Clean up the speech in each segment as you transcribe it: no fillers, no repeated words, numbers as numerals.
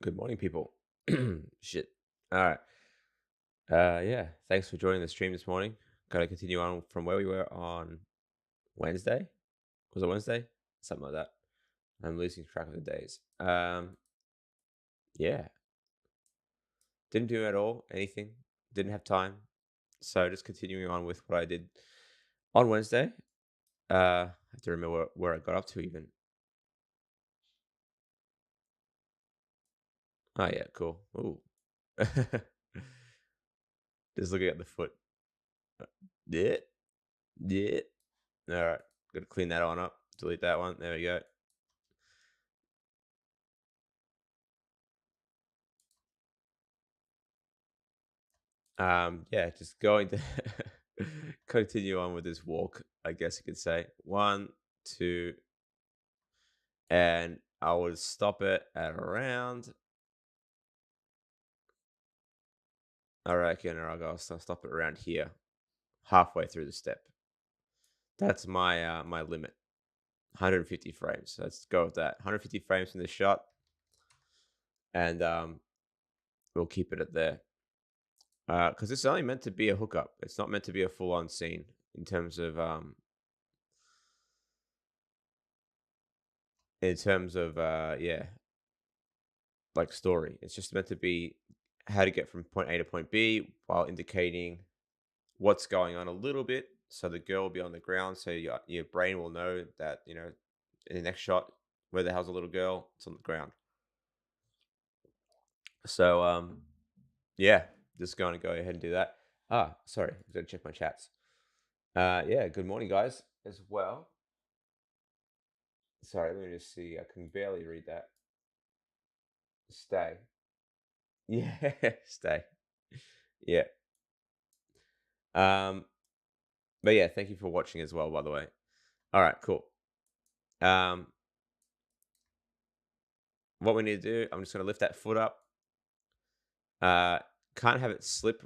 Good morning, people. Shit. All right. Yeah. Thanks for joining the stream this morning. Got to continue on from where we were on Wednesday. Was it Wednesday? Something like that. I'm losing track of the days. Yeah. Didn't do at all anything. Didn't have time. So just continuing on with what I did on Wednesday. I have to remember where I got up to even. Oh yeah, cool. Ooh. Just looking at the foot. Yeah. Yeah. All right. Got to clean that one up. Delete that one. There we go. Yeah, just going to continue on with this walk, I guess you could say. One, two, and I would stop it at around, I reckon, or I'll stop it around here, halfway through the step. That's my limit. 150 frames. So let's go with that. 150 frames from the shot, and we'll keep it at there. Because it's only meant to be a hookup. It's not meant to be a full-on scene in terms of yeah, like story. It's just meant to be how to get from point A to point B while indicating what's going on a little bit. So the girl will be on the ground, so your brain will know that in the next shot, where the hell's the little girl? It's on the ground. So yeah, just going to go ahead and do that. Sorry, I gotta check my chats. Yeah, good morning, guys, as well. Sorry, let me just see. I can barely read that. Stay. Yeah, stay. Yeah. Um, but yeah, thank you for watching as well, by the way. All right, cool. Um, what we need to do, I'm just going to lift that foot up. Uh, can't have it slip.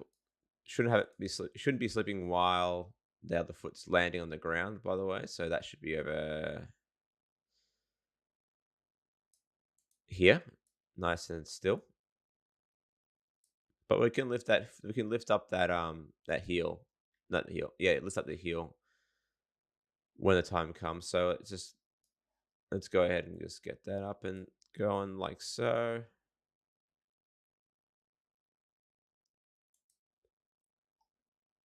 Shouldn't have it be shouldn't be slipping while the other foot's landing on the ground. By the way, so that should be over here, nice and still. But we can lift that. We can lift up that heel, not the heel. Yeah, lift up the heel when the time comes. So it's just let's go ahead and just get that up and going like so.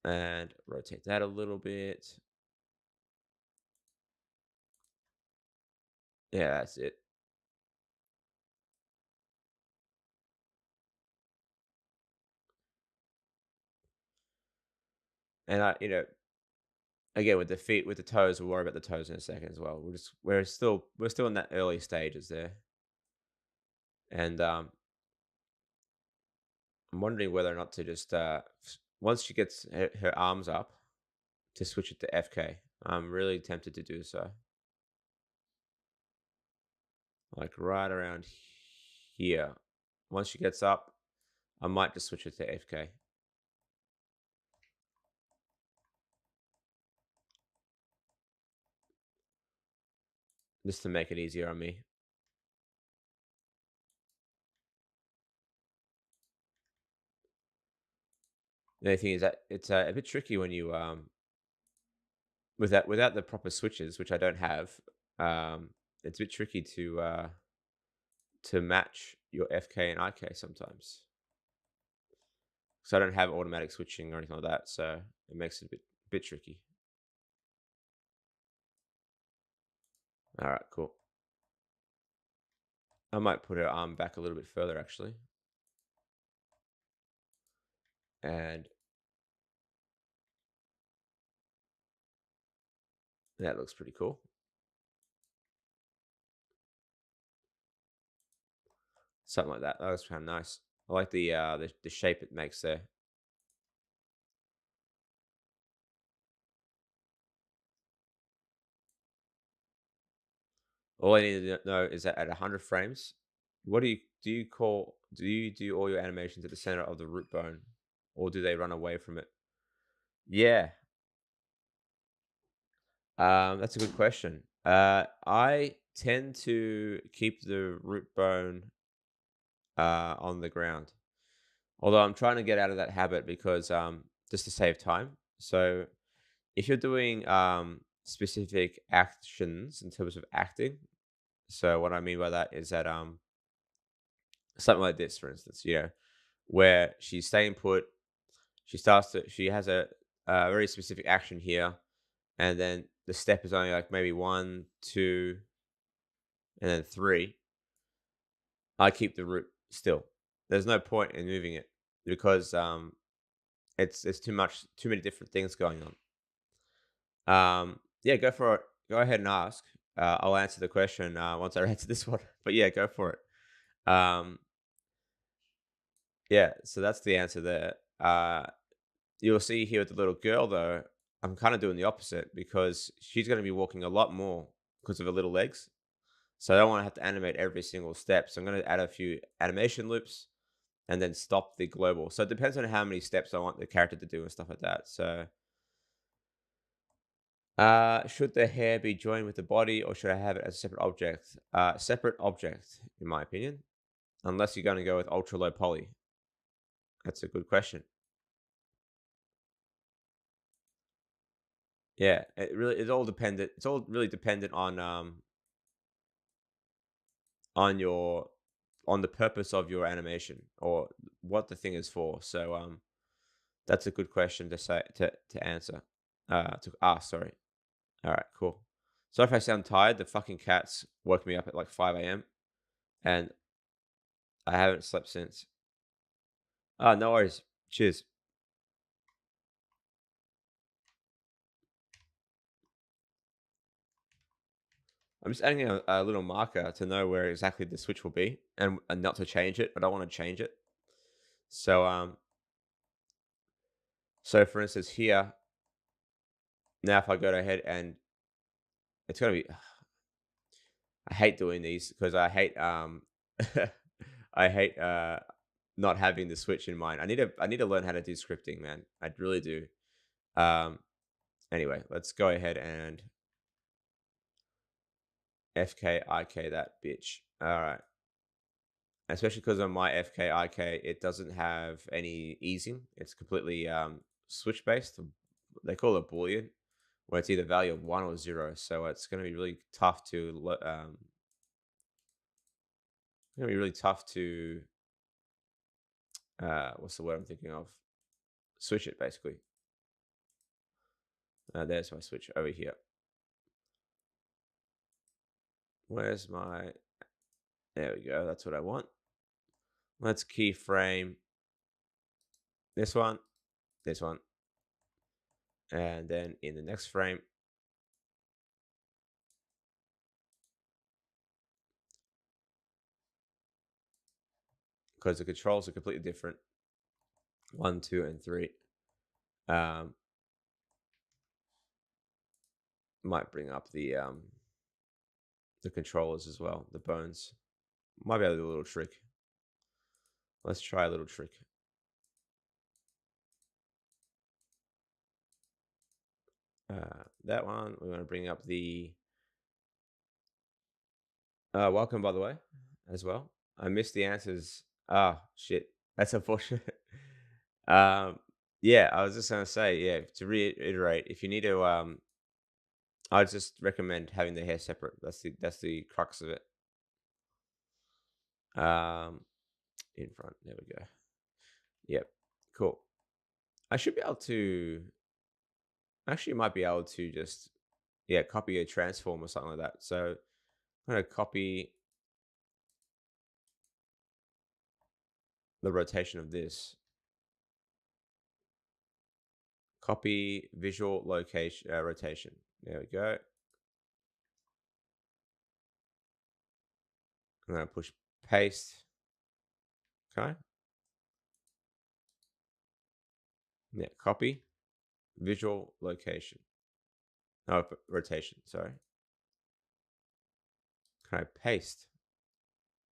And rotate that a little bit. Yeah, that's it. And again with the feet, with the toes, we'll worry about the toes in a second as well. We're still in that early stages there, and I'm wondering whether or not to just once she gets her arms up, to switch it to FK. I'm really tempted to do so, like right around here. Once she gets up, I might just switch it to FK just to make it easier on me. The only thing is that it's a bit tricky when you without the proper switches, which I don't have. It's a bit tricky to match your FK and IK sometimes. So I don't have automatic switching or anything like that, so it makes it a bit tricky. All right, cool. I might put her arm back a little bit further actually, and that looks pretty cool. Something like that. That looks kind of nice. I like the shape it makes there. All I need to know is that at 100 frames, what do you do all your animations at the center of the root bone, or do they run away from it? Yeah, that's a good question. I tend to keep the root bone on the ground. Although I'm trying to get out of that habit because just to save time. So if you're doing specific actions in terms of acting, so what I mean by that is that something like this, for instance, where she's staying put, she has a very specific action here, and then the step is only like maybe one, two, and then three. I keep the route still. There's no point in moving it because it's too many different things going on. Yeah, go for it. Go ahead and ask. I'll answer the question once I answer this one. But yeah, go for it. Yeah, so that's the answer there. You'll see here with the little girl though, I'm kind of doing the opposite because she's going to be walking a lot more because of her little legs. So I don't want to have to animate every single step. So I'm going to add a few animation loops and then stop the global. So it depends on how many steps I want the character to do and stuff like that. So should the hair be joined with the body or should I have it as a separate object? Separate object, in my opinion, unless you're going to go with ultra low poly. That's a good question. Yeah, it's all dependent. It's all really dependent on your on the purpose of your animation or what the thing is for. So that's a good question to answer. To ask, sorry. All right, cool. So if I sound tired, the fucking cats woke me up at like 5 a.m. and I haven't slept since. Oh, no worries. Cheers. I'm just adding a little marker to know where exactly the switch will be and not to change it. I don't want to change it. So so for instance here, now if I go ahead and it's gonna be I hate doing these because I hate I hate not having the switch in mind. I need to learn how to do scripting, man. I really do. Um anyway, let's go ahead and FKIK that bitch. All right. Especially because on my FKIK, it doesn't have any easing. It's completely switch based. They call it Boolean, where it's either value of 1 or 0. So it's going to be really tough to what's the word I'm thinking of? Switch it basically. There's my switch over here. Where's my? There we go. That's what I want. Let's keyframe this one, and then in the next frame, because the controls are completely different. 1, 2, and 3. Um, might bring up the controllers as well, the bones. Might be able to do a little trick. Let's try a little trick. That one, we're going to bring up the welcome, by the way, as well. I missed the answers. Ah, shit. That's unfortunate. Yeah, I was just going to say, yeah, to reiterate, if you need to, I just recommend having the hair separate. That's the crux of it. In front. There we go. Yep. Cool. I should be able to actually might be able to just copy a transform or something like that. So I'm gonna copy the rotation of this. Copy visual location rotation. There we go. I'm gonna push paste. Okay. Yeah, copy visual location. Oh, rotation. Sorry. Can I paste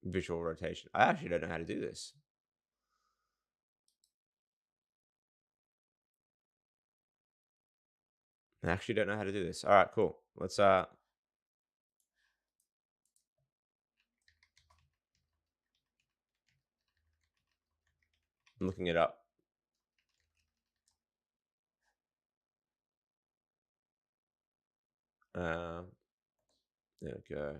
visual rotation? I actually don't know how to do this. I actually don't know how to do this. All right, cool. Let's I'm looking it up. Um, there we go.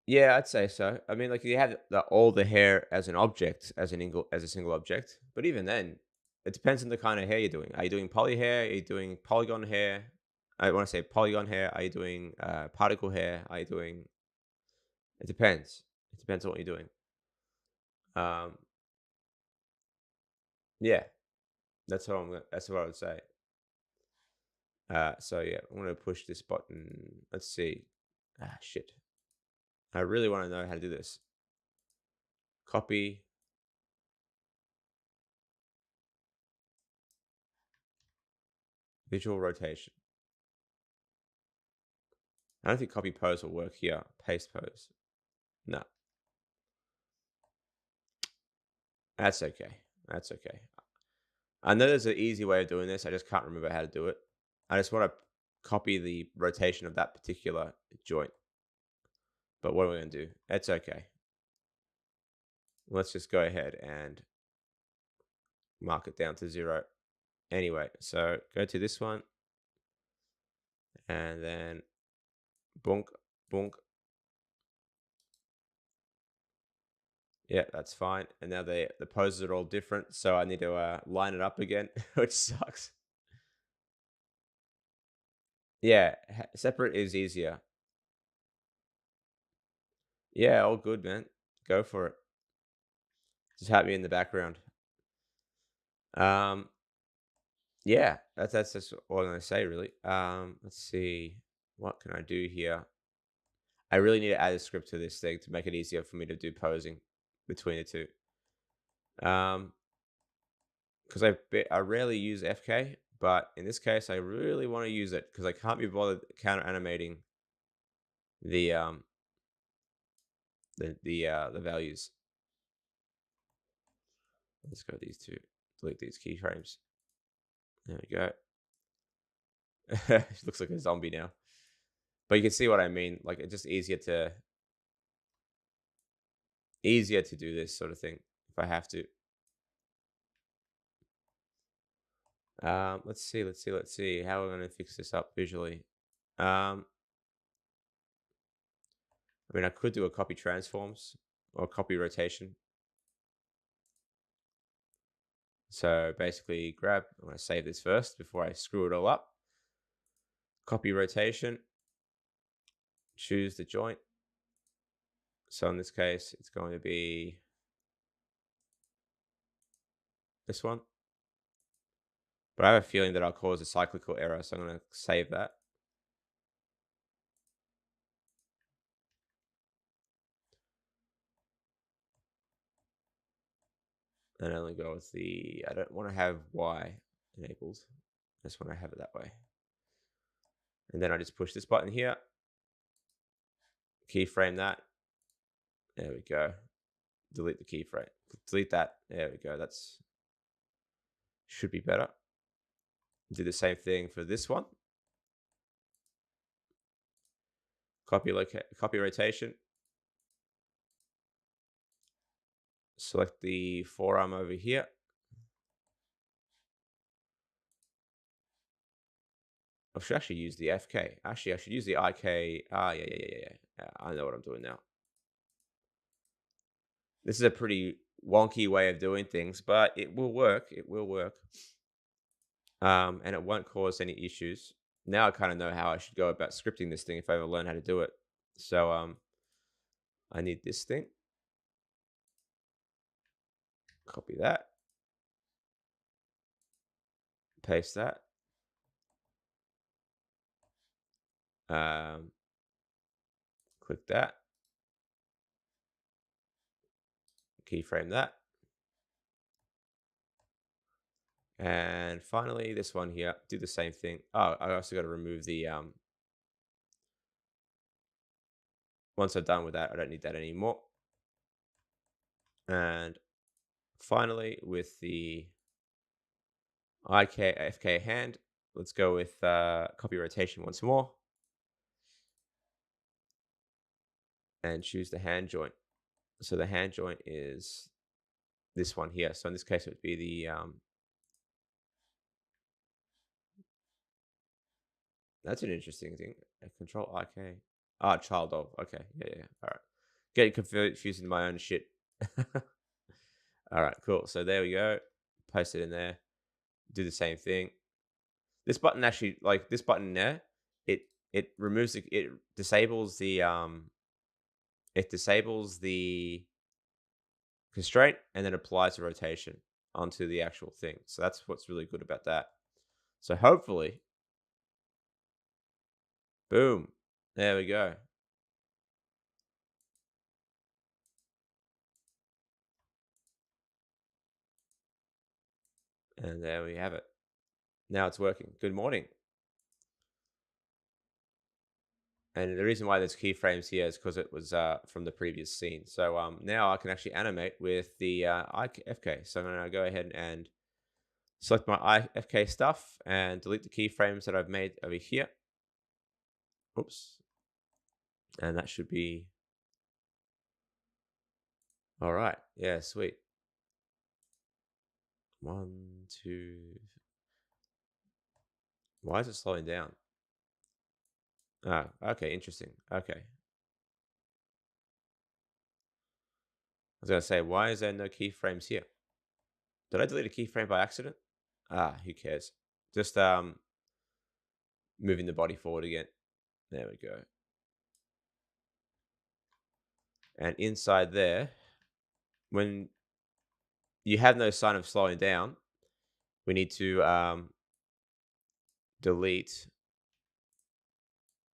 Yeah, I'd say so. I mean, like you have all the hair as an object, as a single object. But even then, it depends on the kind of hair you're doing. Are you doing poly hair? Are you doing polygon hair? I want to say polygon hair. Are you doing particle hair? Are you doing? It depends. It depends on what you're doing. Um, yeah, that's what I would say. So yeah, I'm gonna push this button. Let's see. Ah, shit. I really want to know how to do this. Copy visual rotation. I don't think copy pose will work here. Paste pose. No, that's okay. That's okay. I know there's an easy way of doing this. I just can't remember how to do it. I just want to copy the rotation of that particular joint. But what are we going to do? It's okay. Let's just go ahead and mark it down to 0. Anyway, so go to this one and then bunk, bunk. Yeah, that's fine. And now the poses are all different. So I need to line it up again, which sucks. Yeah, separate is easier. Yeah, all good, man. Go for it. Just have me in the background. Um, yeah, that's just all I'm gonna say, really. Let's see, what can I do here? I really need to add a script to this thing to make it easier for me to do posing between the two. Because I rarely use FK, but in this case, I really want to use it because I can't be bothered counter animating the the values. Let's go these two. Delete these keyframes. There we go. Looks like a zombie now. But you can see what I mean. Like it's just easier to do this sort of thing if I have to. Let's see how we're gonna fix this up visually. I mean, I could do a copy transforms or copy rotation. So basically, I'm gonna save this first before I screw it all up. Copy rotation. Choose the joint. So in this case, it's going to be this one. But I have a feeling that I'll cause a cyclical error, so I'm going to save that. And only go with I don't want to have Y enabled. I just want to have it that way. And then I just push this button here. Keyframe that. There we go. Delete the keyframe. Delete that. There we go. That's should be better. Do the same thing for this one. Copy rotation. Select the forearm over here. I should actually use the FK. Actually, I should use the IK. Ah, yeah. I know what I'm doing now. This is a pretty wonky way of doing things, but it will work. It will work. And it won't cause any issues. Now I kind of know how I should go about scripting this thing if I ever learn how to do it. So I need this thing. Copy that. Paste that. Click that. Keyframe that. And finally, this one here, do the same thing. Oh, I also got to remove the, once I'm done with that, I don't need that anymore. And finally, with the FK hand, let's go with copy rotation once more. And choose the hand joint. So the hand joint is this one here. So in this case, it would be the that's an interesting thing. Control IK. Ah, child of. Okay, yeah. All right. Getting confused in my own shit. All right, cool. So there we go. Paste it in there. Do the same thing. This button actually, like this button there, it it disables the constraint and then applies the rotation onto the actual thing. So that's what's really good about that. So hopefully, boom, there we go. And there we have it. Now it's working. Good morning. And the reason why there's keyframes here is because it was from the previous scene. So now I can actually animate with the FK. So I'm going to go ahead and select my IFK stuff and delete the keyframes that I've made over here. Oops. And that should be all right. Yeah, sweet. 1, 2. Why is it slowing down? Ah, okay, interesting. Okay. I was gonna say, why is there no keyframes here? Did I delete a keyframe by accident? Ah, who cares? Just moving the body forward again. There we go. And inside there, when you have no sign of slowing down, we need to delete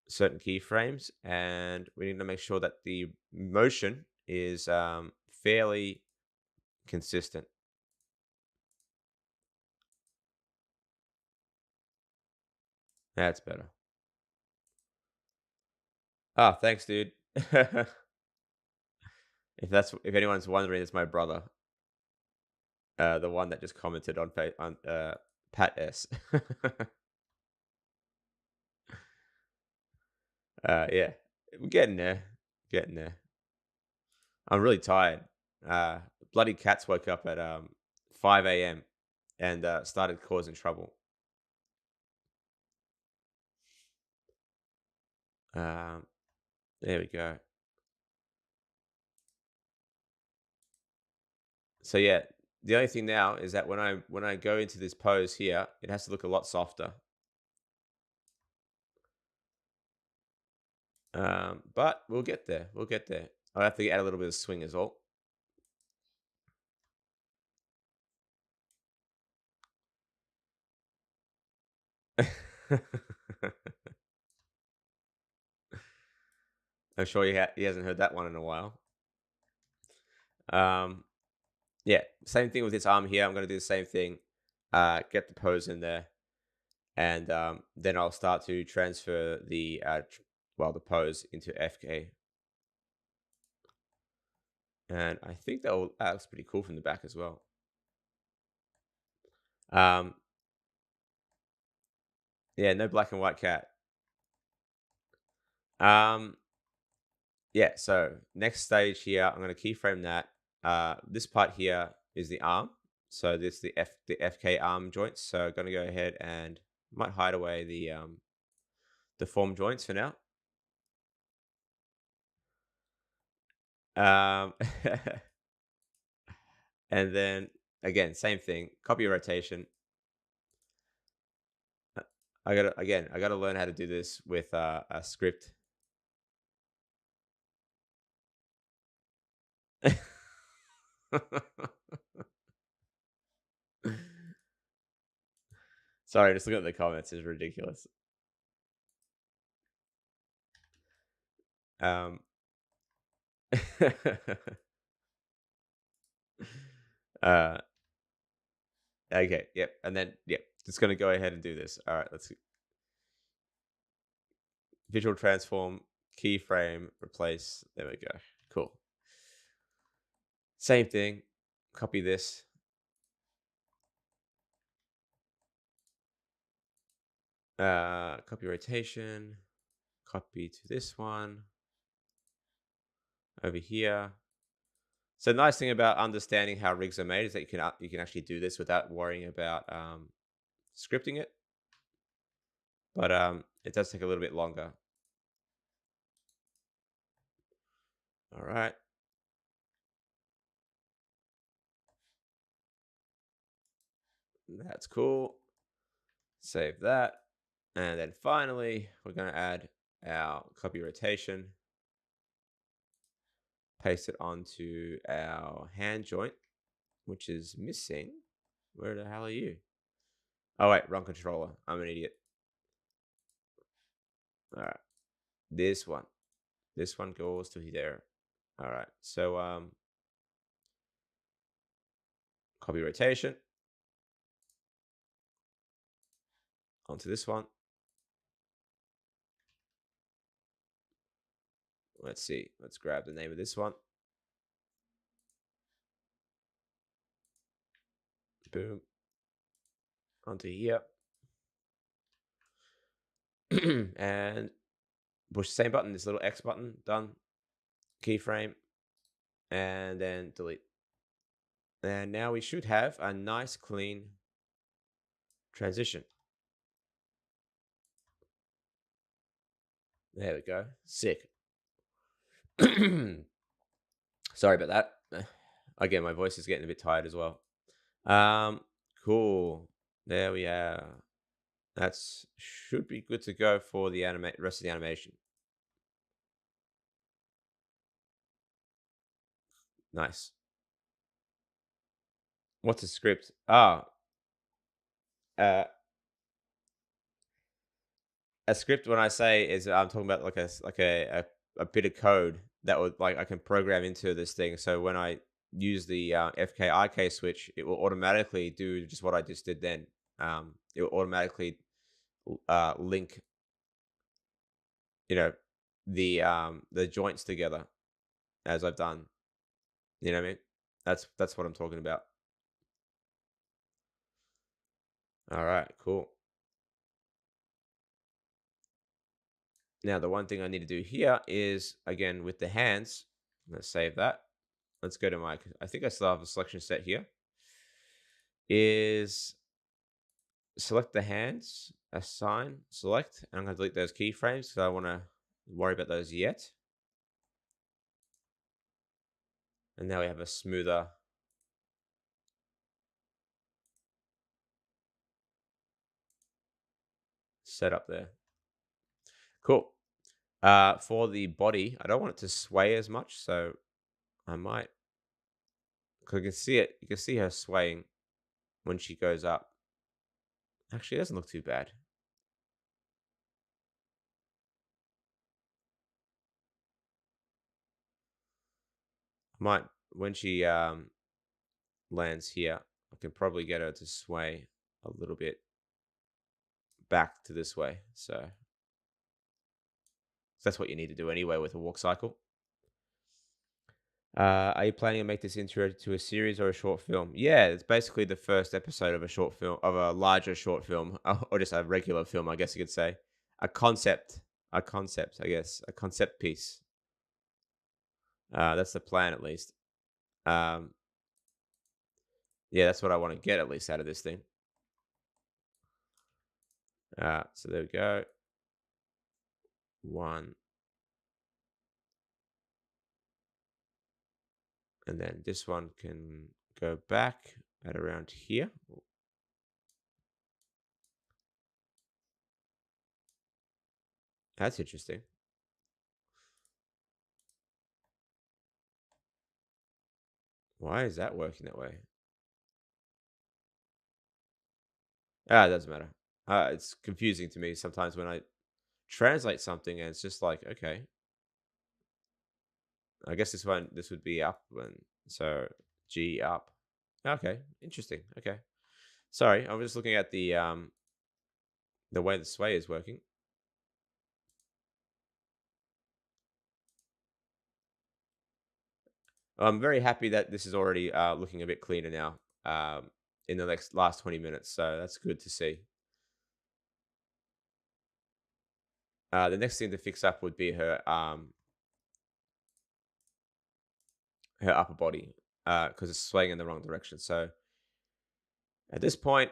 certain keyframes, and we need to make sure that the motion is fairly consistent. That's better. Ah, thanks, dude. If anyone's wondering, it's my brother, the one that just commented on Pat S. Yeah, we're getting there, getting there. I'm really tired. Uh, Bloody cats woke up at 5 a.m. and started causing trouble. Um, there we go. So yeah, the only thing now is that when I go into this pose here, it has to look a lot softer. But we'll get there. We'll get there. I'll have to add a little bit of swing as well. I'm sure he hasn't heard that one in a while. Um, yeah, same thing with this arm here. I'm going to do the same thing. Get the pose in there, and then I'll start to transfer the the pose into FK. And I think that looks pretty cool from the back as well. Um, yeah, no black and white cat. Um, yeah. So next stage here, I'm going to keyframe that. This part here is the arm. So this the FK arm joints. So I'm going to go ahead and might hide away the form joints for now. Um, and then again, same thing. Copy rotation. I gotta learn how to do this with a script. Sorry, just looking at the comments is ridiculous. Um, uh, okay, yep, and then yep, just gonna go ahead and do this. All right, let's visual transform, keyframe, replace. There we go. Cool. Same thing. Copy this. Copy rotation. Copy to this one over here. So the nice thing about understanding how rigs are made is that you can actually do this without worrying about scripting it. But it does take a little bit longer. All right, that's cool. Save that. And then finally, we're going to add our copy rotation, paste it onto our hand joint, which is missing. Where the hell are you? Oh, wait, wrong controller. I'm an idiot. All right, this one. This one goes to there. All right, so copy rotation onto this one. Let's see. Let's grab the name of this one. Boom. Onto here. And push the same button, this little X button. Done. Keyframe. And then delete. And now we should have a nice, clean transition. There we go. Sick. Sorry about that. Again, my voice is getting a bit tired as well. Cool. There we are. That's should be good to go for the rest of the animation. Nice. What's a script? Uh, a script. When I say is, I'm talking about like a bit of code that would like I can program into this thing. So when I use the FK switch, it will automatically do just what I just did. Then it will automatically link, you know, the joints together as I've done. You know what I mean? That's what I'm talking about. All right, cool. Now the one thing I need to do here is again with the hands. Let's save that. Let's go to my. I think I still have a selection set here. Is select the hands, assign, select, and I'm going to delete those keyframes because I want to worry about those yet. And now we have a smoother setup there. Cool. For the body, I don't want it to sway as much, so I might. Cause you can see it. You can see her swaying when she goes up. Actually, it doesn't look too bad. I might when she lands here. I can probably get her to sway a little bit back to this way. So that's what you need to do anyway with a walk cycle. Are you planning to make this intro to a series or a short film? Yeah, it's basically the first episode of a short film, of a larger short film, or just a regular film, I guess you could say. A concept, I guess, a concept piece. That's the plan, at least. Um, yeah, that's what I want to get at least out of this thing. So there we go. One. And then this one can go back at around here. That's interesting. Why is that working that way? It doesn't matter. It's confusing to me sometimes when I translate something and it's just like, okay, I guess this would be up when, so G up. Okay, interesting. Okay. Sorry, I was just looking at the way the sway is working. I'm very happy that this is already looking a bit cleaner now in the last 20 minutes. So that's good to see. The next thing to fix up would be her her upper body because it's swaying in the wrong direction. So at this point,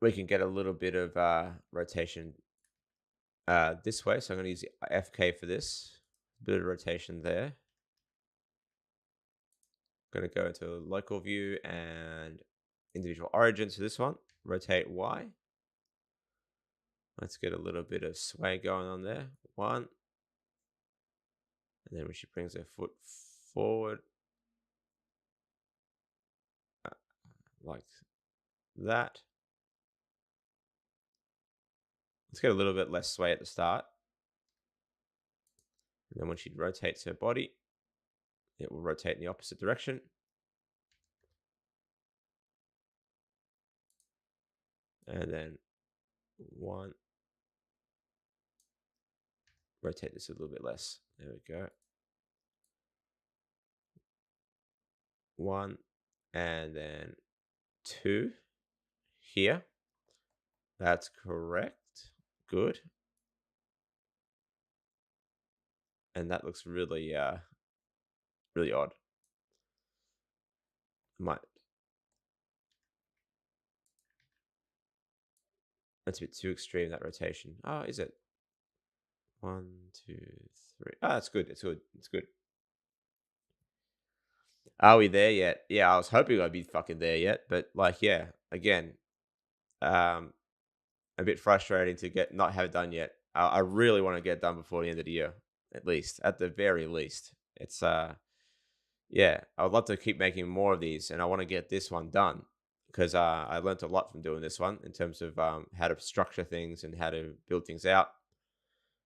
we can get a little bit of rotation this way. So I'm going to use the FK for this. Bit of rotation there. Going to go into local view and individual origins for this one. Rotate Y. Let's get a little bit of sway going on there. One. And then when she brings her foot forward, like that. Let's get a little bit less sway at the start. And then when she rotates her body, it will rotate in the opposite direction. And then one. Rotate this a little bit less. There we go. One. And then two here. That's correct. Good. And that looks really, really odd. Might. That's a bit too extreme, that rotation. Oh, is it? 1, 2, 3. Oh, that's good. It's good. It's good. Are we there yet? Yeah, I was hoping I'd be fucking there yet, but like, yeah, again, a bit frustrating to not have it done yet. I really want to get it done before the end of the year, at the very least. It's yeah, I would love to keep making more of these, and I want to get this one done because I learned a lot from doing this one in terms of how to structure things and how to build things out.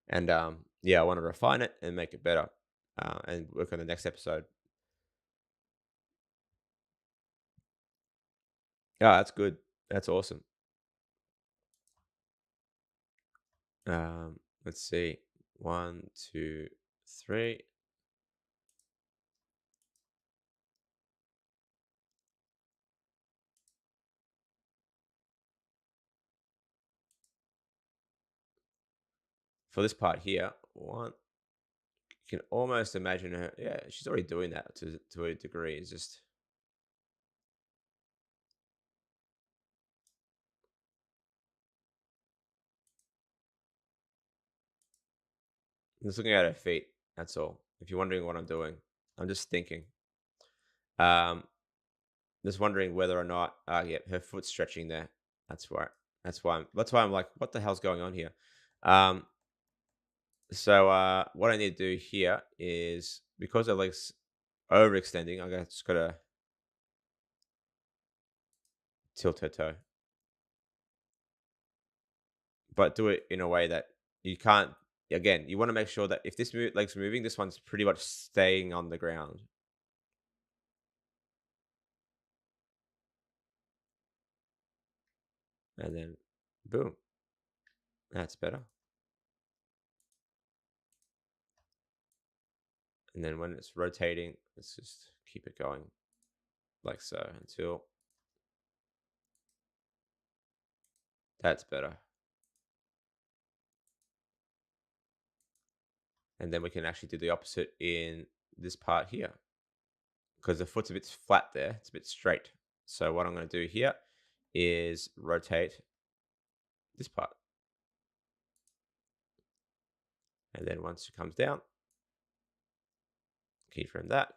And yeah, I want to refine it and make it better and work on the next episode. Yeah, that's good. That's awesome. Let's see. 1, 2, 3. For this part here, one, you can almost imagine her. Yeah, she's already doing that to a degree. It's just looking at her feet. That's all. If you're wondering what I'm doing, I'm just thinking. Um, just wondering whether or not. Yeah, her foot's stretching there. That's why. That's why I'm like, what the hell's going on here? Um, so what I need to do here is because her legs overextending, just gotta tilt her toe, but do it in a way that you can't. Again, you want to make sure that if this leg's moving, this one's pretty much staying on the ground, and then boom, that's better. And then when it's rotating, let's just keep it going like so until that's better. And then we can actually do the opposite in this part here because the foot's a bit flat there. It's a bit straight. So what I'm going to do here is rotate this part. And then once it comes down, keyframe that.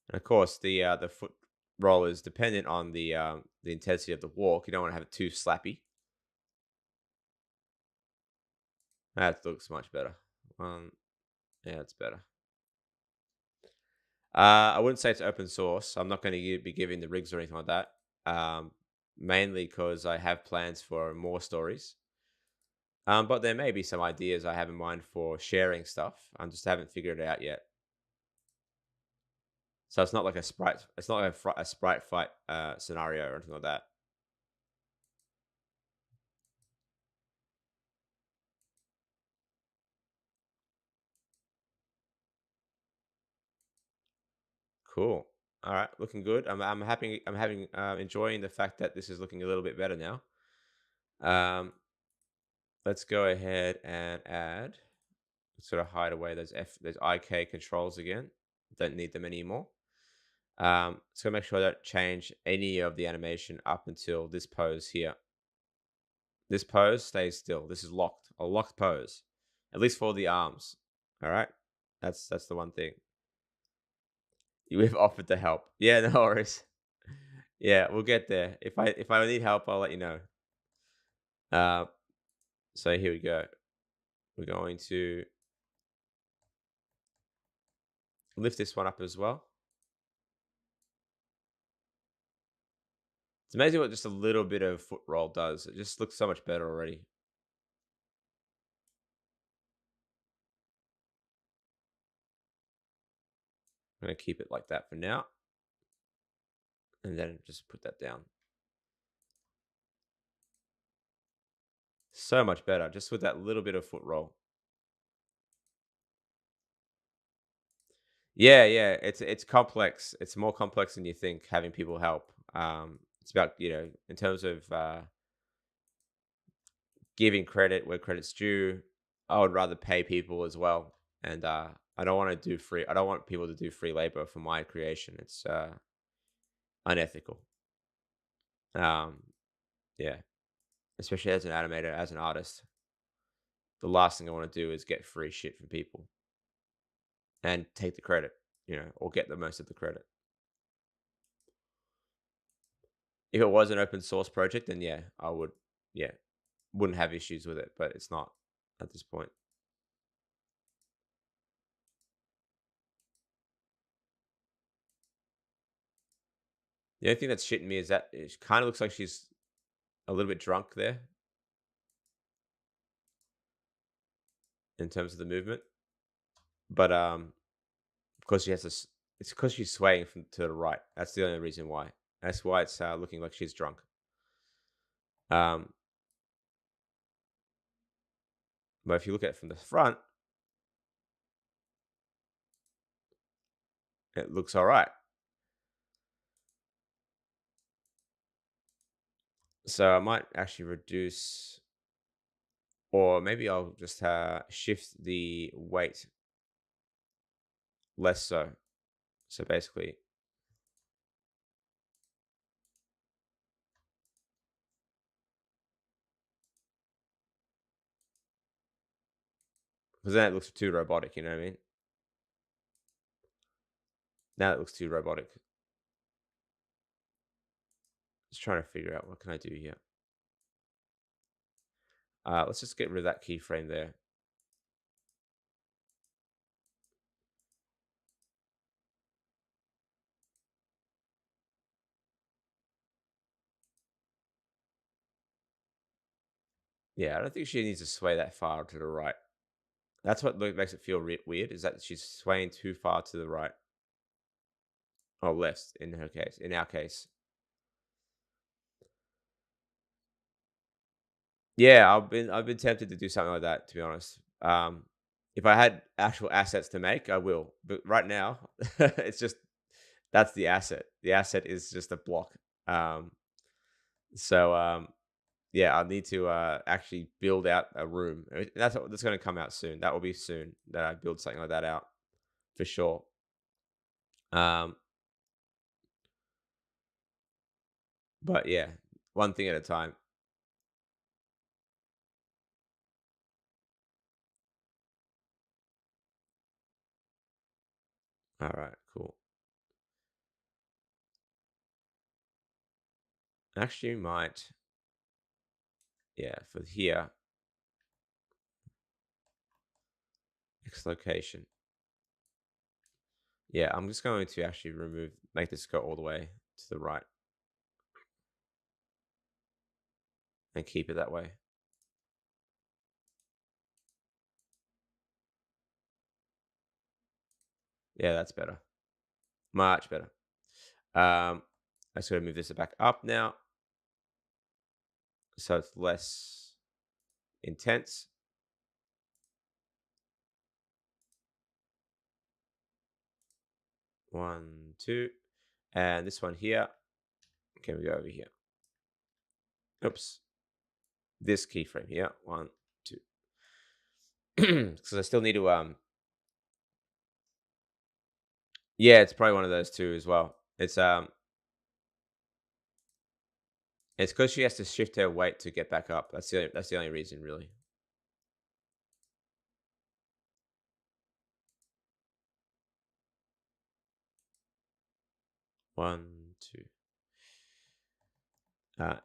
And of course, the foot roll is dependent on the intensity of the walk. You don't want to have it too slappy. That looks much better. Yeah, it's better. I wouldn't say it's open source. I'm not going to be giving the rigs or anything like that. Mainly because I have plans for more stories. But there may be some ideas I have in mind for sharing stuff. I just haven't figured it out yet. So it's not like a sprite. It's not like a sprite fight scenario or anything like that. Cool. All right, looking good. I'm happy. I'm having enjoying the fact that this is looking a little bit better now. Um, let's go ahead and add sort of hide away those IK controls again. Don't need them anymore. So make sure I don't change any of the animation up until this pose here. This pose stays still. This is locked, a locked pose, at least for the arms. All right, that's the one thing. You've offered to help. Yeah, no worries. Yeah, we'll get there. If I need help, I'll let you know. Uh, so here we go. We're going to lift this one up as well. It's amazing what just a little bit of foot roll does. It just looks so much better already. I'm gonna keep it like that for now, and then just put that down. So much better, just with that little bit of foot roll. Yeah, yeah, it's complex. It's more complex than you think. Having people help. It's about in terms of giving credit where credit's due. I would rather pay people as well, and I don't want to do free. I don't want people to do free labor for my creation. It's unethical. Um, yeah, especially as an animator, as an artist. The last thing I want to do is get free shit from people and take the credit, or get the most of the credit. If it was an open source project, then yeah, I would, yeah, wouldn't have issues with it, but it's not at this point. The only thing that's shitting me is that it kind of looks like she's a little bit drunk there in terms of the movement, but because she has this, it's because she's swaying from to the right. That's the only reason why. That's why it's looking like she's drunk. Um, but if you look at it from the front, it looks all right. So I might actually reduce, or maybe I'll just shift the weight less so. So basically, because then it looks too robotic, you know what I mean? Now it looks too robotic. Just trying to figure out what can I do here. Let's just get rid of that keyframe there. Yeah, I don't think she needs to sway that far to the right. That's what makes it feel weird, is that she's swaying too far to the right or left in her case. In our case, yeah, I've been tempted to do something like that. To be honest, if I had actual assets to make, I will. But right now, it's just that's the asset. The asset is just a block. Um, so yeah, I need to actually build out a room. That's going to come out soon. That will be soon that I build something like that out for sure. Um, but yeah, one thing at a time. All right, cool. Actually, might yeah for here X location. Yeah, I'm just going to actually make this go all the way to the right and keep it that way. Yeah, that's better. Much better. I just got to move this back up now so it's less intense. One, two, and this one here. Can we go over here? Oops. This keyframe here. One, two. because I still need to yeah, it's probably one of those two as well. It's because she has to shift her weight to get back up. That's the only reason really. One, two.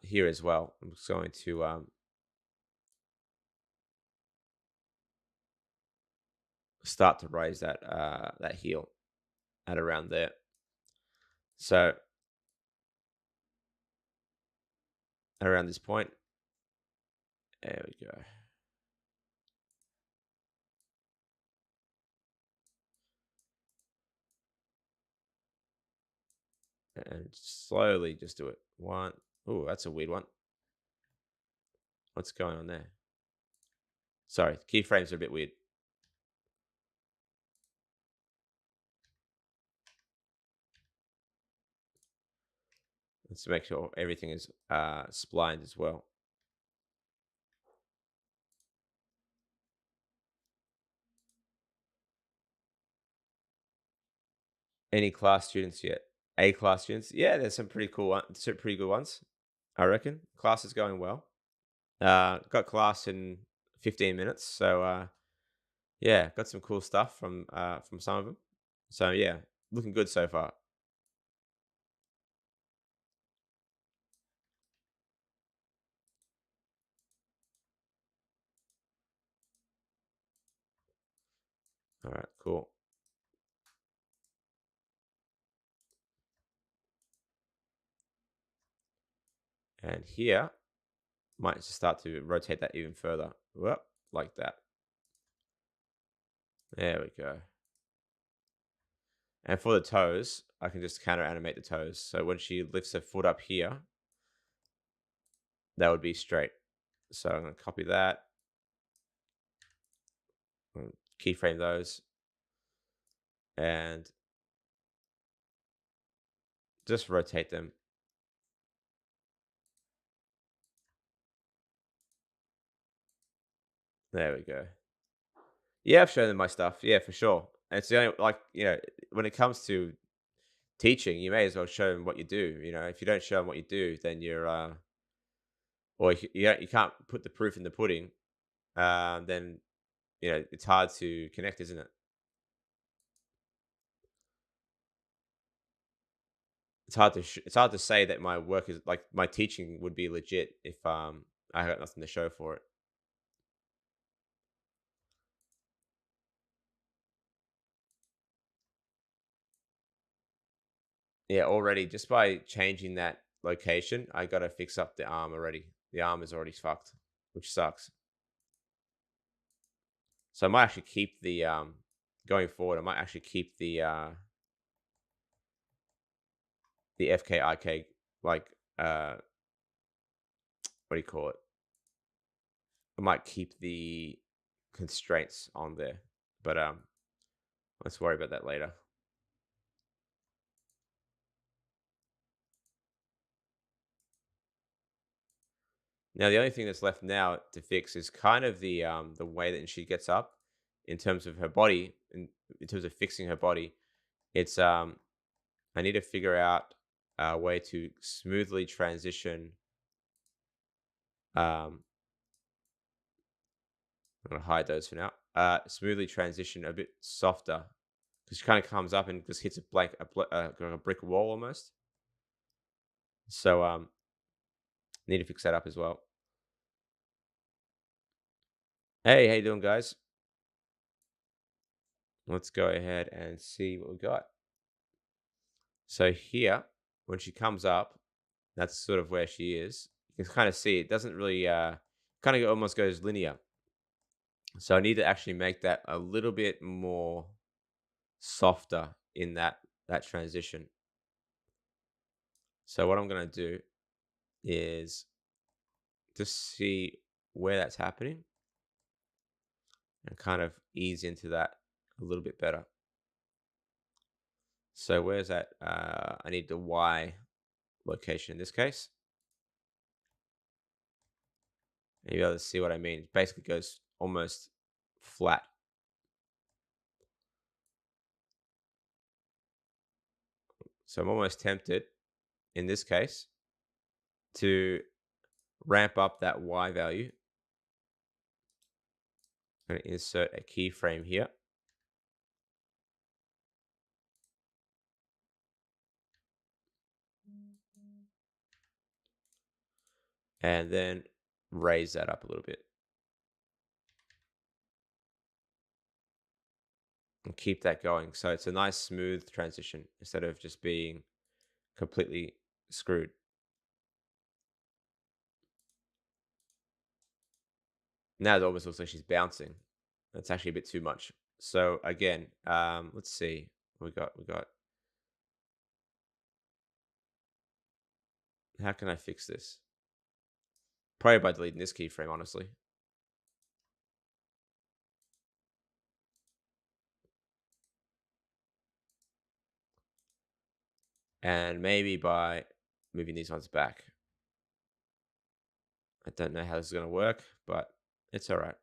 Here as well. I'm just going to start to raise that heel at around there. So around this point, there we go. And slowly just do it. One. Oh, that's a weird one. What's going on there? Sorry, keyframes are a bit weird. Let's make sure everything is splined as well. Any class students yet? A class students? Yeah, there's some pretty cool some pretty good ones. I reckon. Class is going well. Got class in 15 minutes, so yeah, got some cool stuff from some of them. So yeah, looking good so far. All right, cool. And here, might just start to rotate that even further. Whoop, like that. There we go. And for the toes, I can just counter animate the toes. So when she lifts her foot up here, that would be straight. So I'm going to copy that, keyframe those, and just rotate them. There we go. Yeah, I've shown them my stuff. Yeah, for sure. And it's the only, like, when it comes to teaching, you may as well show them what you do. If you don't show them what you do, then you're, or you can't put the proof in the pudding. Then it's hard to connect, isn't it? It's hard to say that my work is like my teaching would be legit if I got nothing to show for it. Yeah, already just by changing that location, I gotta fix up the arm already. The arm is already fucked, which sucks. So I might actually keep the going forward. I might actually keep the FKIK, like what do you call it? I might keep the constraints on there, but let's worry about that later. Now the only thing that's left now to fix is kind of the way that she gets up in terms of her body, in terms of fixing her body. It's I need to figure out a way to smoothly transition. I'm gonna hide those for now. Smoothly transition a bit softer because she kind of comes up and just hits a brick wall almost. So need to fix that up as well. Hey, how you doing, guys? Let's go ahead and see what we got. So here, when she comes up, that's sort of where she is. You can kind of see it doesn't really kind of almost goes linear. So I need to actually make that a little bit more softer in that transition. So what I'm going to do is just see where that's happening and kind of ease into that a little bit better. So where's that? I need the Y location in this case. And you'll be able to see what I mean. It basically goes almost flat. So I'm almost tempted, in this case, to ramp up that Y value. I'm going to insert a keyframe here. And then raise that up a little bit. And keep that going. So it's a nice smooth transition instead of just being completely screwed. Now it almost looks like she's bouncing. That's actually a bit too much. So again, let's see. We got. How can I fix this? Probably by deleting this keyframe, honestly. And maybe by moving these ones back. I don't know how this is going to work, but it's all right.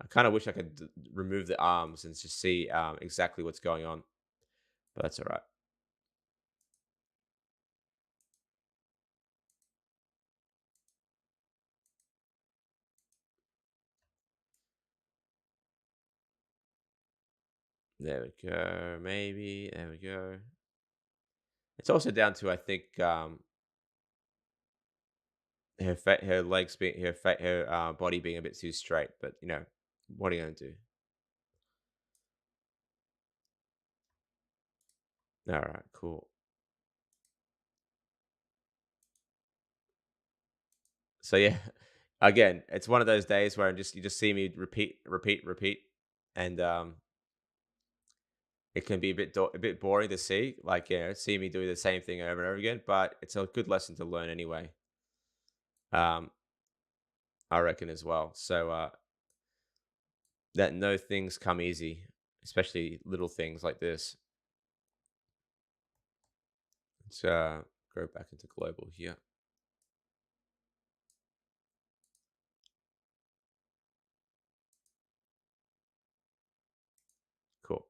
I kind of wish I could remove the arms and just see exactly what's going on, but that's all right. There we go. Maybe. There we go. It's also down to, I think, her legs being her body being a bit too straight. But what are you gonna do? All right, cool. So yeah, again, it's one of those days where you just see me repeat, and it can be a bit boring to see, like see me do the same thing over and over again. But it's a good lesson to learn anyway. Um, I reckon as well. So that no things come easy, especially little things like this. Let's go back into global here. Cool.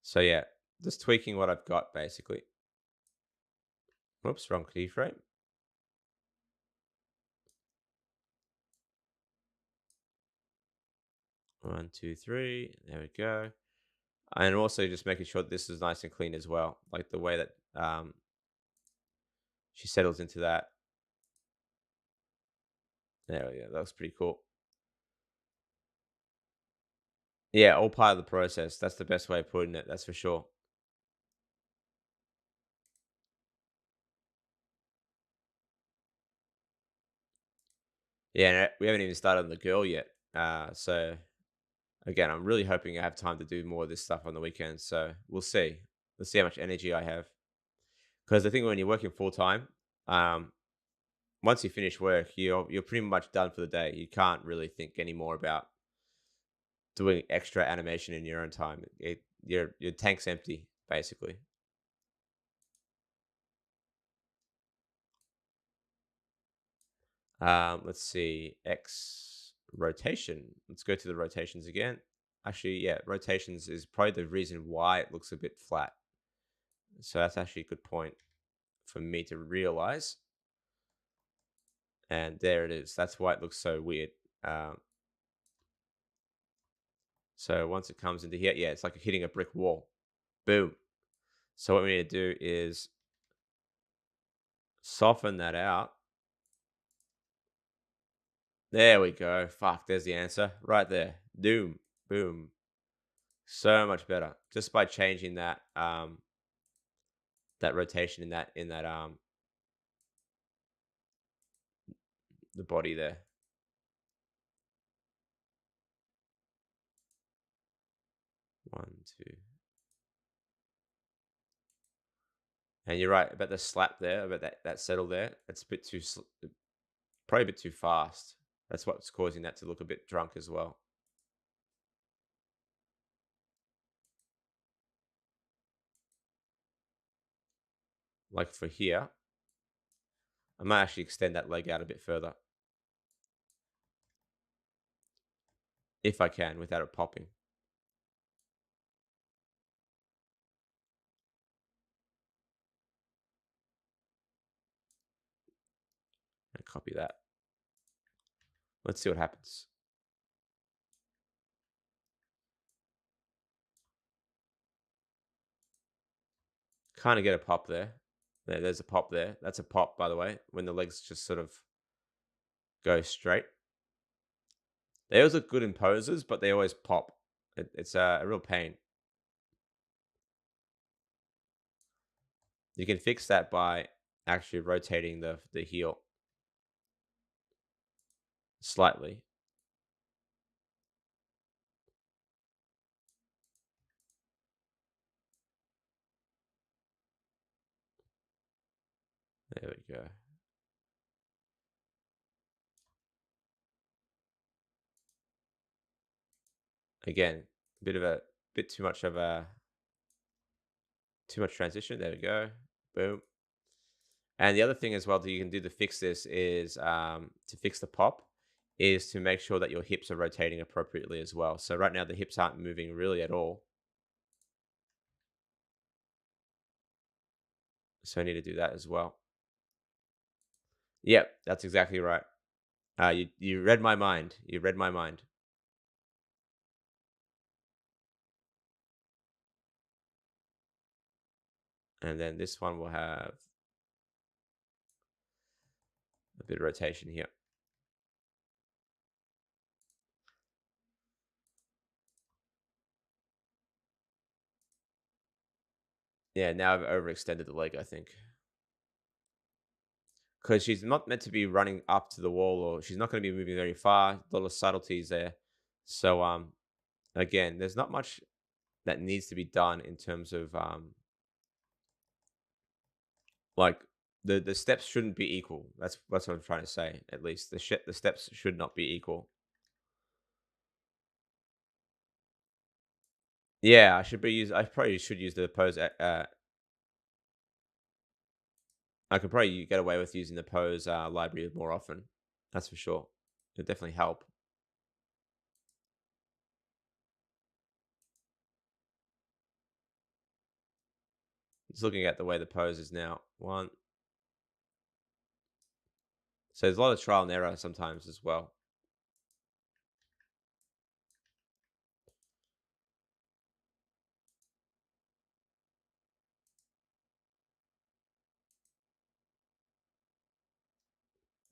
So yeah, just tweaking what I've got basically. Whoops, wrong keyframe. One, two, three. There we go. And also just making sure that this is nice and clean as well, like the way that she settles into that. There we go. That looks pretty cool. Yeah, all part of the process. That's the best way of putting it. That's for sure. Yeah, and we haven't even started on the girl yet. So again, I'm really hoping I have time to do more of this stuff on the weekends. So we'll see. Let's see how much energy I have. Because I think when you're working full time, um, once you finish work, you're pretty much done for the day. You can't really think anymore about doing extra animation in your own time. Your tank's empty, basically. Let's see. X rotation. Let's go to the rotations again. Actually, yeah, rotations is probably the reason why it looks a bit flat. So that's actually a good point for me to realize. And there it is. That's why it looks so weird. Um, so once it comes into here, yeah, it's like hitting a brick wall. Boom. So what we need to do is soften that out. There we go. Fuck, there's the answer right there. Doom. Boom. So much better just by changing that rotation in that the body there. One, two. And you're right about the slap there, about that settle there. It's a bit too probably a bit too fast. That's what's causing that to look a bit drunk as well. Like for here, I might actually extend that leg out a bit further if I can without it popping. And copy that. Let's see what happens. Kind of get a pop there. There's a pop there. That's a pop, by the way, when the legs just sort of go straight. They always look good in poses, but they always pop. It's a real pain. You can fix that by actually rotating the heel slightly. There we go. Again, bit too much of a too much transition. There we go. Boom. And the other thing as well that you can do to fix this is to fix the pop is to make sure that your hips are rotating appropriately as well. So right now the hips aren't moving really at all. So I need to do that as well. Yep, that's exactly right. You read my mind. You read my mind. And then this one will have a bit of rotation here. Yeah, now I've overextended the leg, I think. Because she's not meant to be running up to the wall, or she's not going to be moving very far. A lot of subtleties there. So again, there's not much that needs to be done in terms of like the steps shouldn't be equal. That's what I'm trying to say. At least the steps should not be equal. Yeah, I probably should use the pose. I could probably get away with using the pose library more often. That's for sure. It'll definitely help. Just looking at the way the pose is now. One. So there's a lot of trial and error sometimes as well.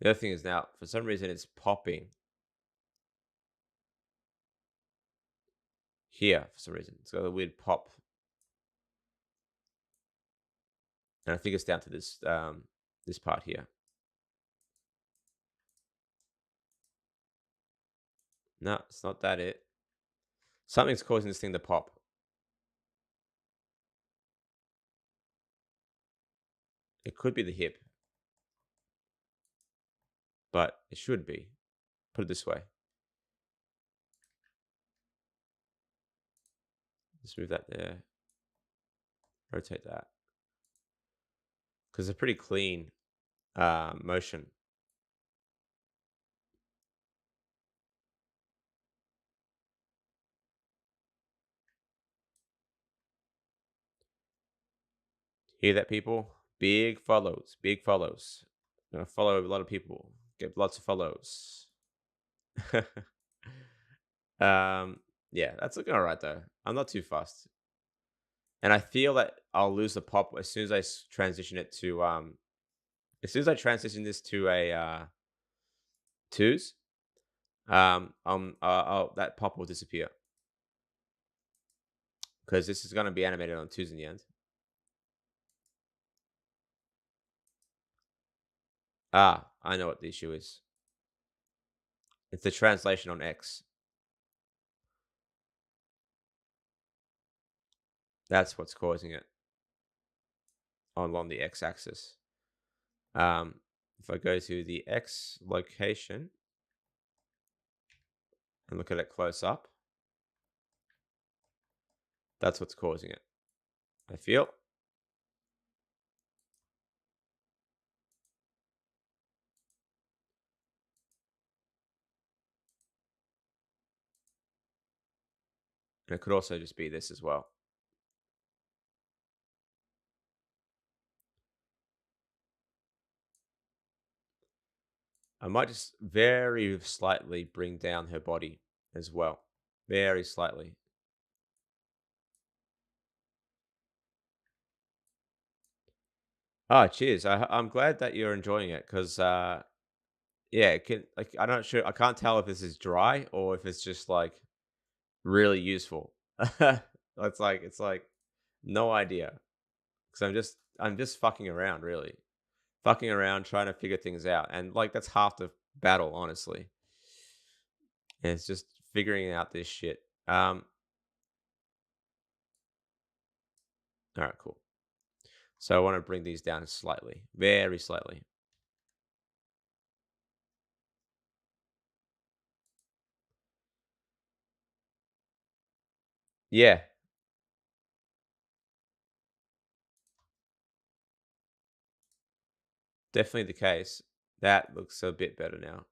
The other thing is now, for some reason, it's popping here. For some reason, it's got a weird pop, and I think it's down to this part here. No, it's not that. Something's causing this thing to pop. It could be the hip, but it should be. Put it this way. Just move that there. Rotate that because it's a pretty clean motion. Hear that, people? Big follows, big follows. Gonna follow a lot of people. Get lots of follows. um, yeah, that's looking all right though. I'm not too fast, and I feel that I'll lose the pop as soon as I transition it to as soon as I transition this to a twos. That pop will disappear because this is gonna be animated on twos in the end. Ah, I know what the issue is. It's the translation on X. That's what's causing it along the X axis. If I go to the X location and look at it close up, that's what's causing it. I feel. And it could also just be this as well. I might just very slightly bring down her body as well. Very slightly. Oh, cheers. I'm glad that you're enjoying it because, yeah, it can, like, I'm not sure. I can't tell if this is dry or if it's just like really useful. It's like no idea because I'm just fucking around, really. Fucking around trying to figure things out. And like that's half the battle, honestly. And it's just figuring out this shit. All right, cool. So I want to bring these down slightly, very slightly. Yeah, definitely the case. That looks a bit better now.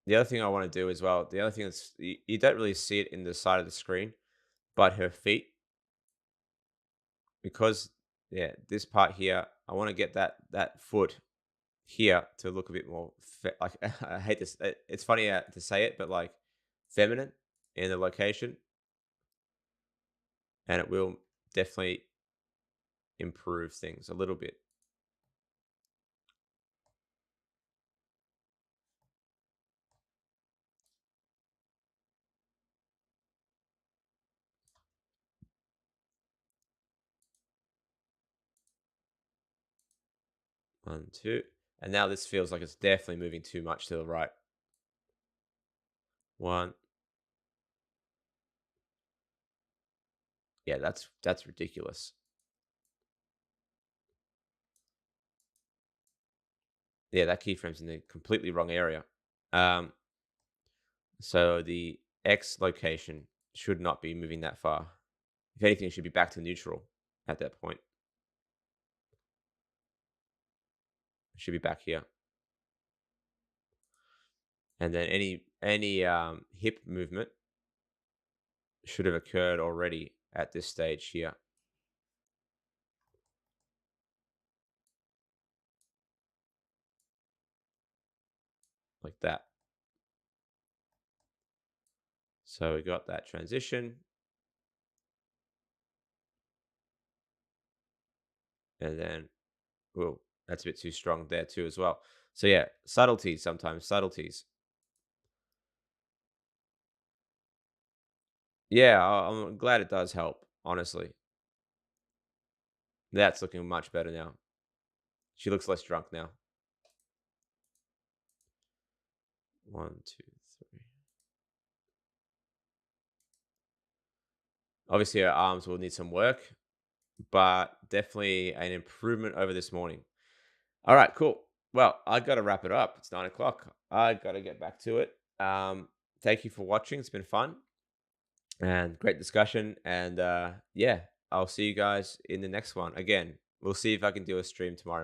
The other thing I want to do as well, the other thing that's you don't really see it in the side of the screen, but her feet, because yeah, this part here, I want to get that foot here to look a bit more like I hate this. It's funny to say it, but like feminine in the location, and it will definitely improve things a little bit. 1, 2, and now this feels like it's definitely moving too much to the right. 1, yeah, that's ridiculous. Yeah, that keyframe's in the completely wrong area. Um, so the X location should not be moving that far. If anything, it should be back to neutral at that point. It should be back here. And then any hip movement should have occurred already at this stage here, like that. So we got that transition, and then oh, that's a bit too strong there too as well. So yeah, subtleties sometimes, subtleties. Yeah, I'm glad it does help, honestly. That's looking much better now. She looks less drunk now. 1, 2, 3. Obviously, her arms will need some work, but definitely an improvement over this morning. All right, cool. Well, I got to wrap it up. It's 9 o'clock. I got to get back to it. Thank you for watching. It's been fun and great discussion. And yeah, I'll see you guys in the next one. Again, we'll see if I can do a stream tomorrow.